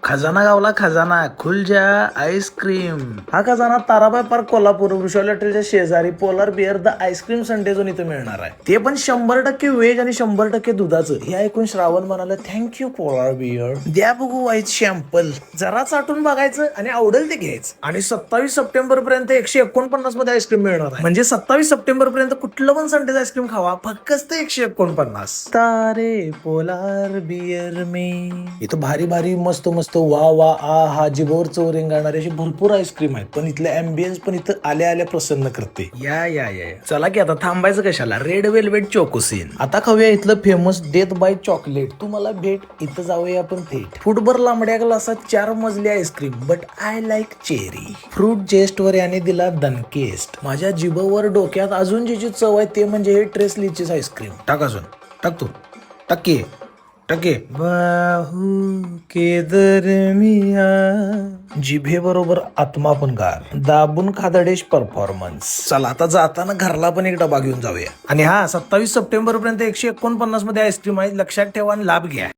खजाना गावला खजाना खुलजा आईस्क्रीम. हा खजाना ताराबाई पार्क कोल्हापूर वृषाली हॉटेलच्या शेजारी Polar Bear the ice cream sundae zone इथे मिळणार आहे. ते पण 100% व्हेज आणि 100% दुधाचं. हे ऐकून श्रावण म्हणाला थँक्यू पोलार बिअर. द्या बघू वाईट शॅम्पल. जरा चाटून बघायचं आणि आवडेल ते घ्यायचं. आणि 27 सप्टेंबर पर्यंत 149 मध्ये आईस्क्रीम मिळणार आहे. म्हणजे 27 सप्टेंबर पर्यंत कुठलं पण संडेचं आईस्क्रीम खावा, फक्त 149. तारे पोलार बिअर में इथं भारी भारी मस्त मस्त वा वा आ हा जिभेवर चव रेंगाळणारी अशी भरपूर आईस्क्रीम आहेत. पण इथलं अँबियन्स पण इथं आल्या आल्या प्रसन्न करते. या या या चला की आता थांबायचं कशाला. रेड वेल्वेट चोकोसीन. आता खाऊया इथलं फेमस डेथ बाय चॉकलेट. तू मला भेट, इथं जाऊया आपण थेट. फुटभर लांबड्या ग्लासात 4 मजली ice cream, but I like cherry. Fruit zest वर याने दिला दणकेस्ट. माझ्या जिभेवर डोक्यात अजून जी चव आहे ते म्हणजे हे ट्रेस लिचीस आईस्क्रीम. टाक अजून, टाक तू, टक्के टके बाहू के दरमिया. जिभे बरोबर आत्मा पण गार. दाबून खादडेश परफॉर्मन्स. चला आता जाताना घरला पण एक डबा घेऊन जाऊया. आणि हा 27 सप्टेंबर पर्यंत 149 मध्ये आईस्क्रीम आहे. लक्षात ठेवा आणि लाभ घ्या.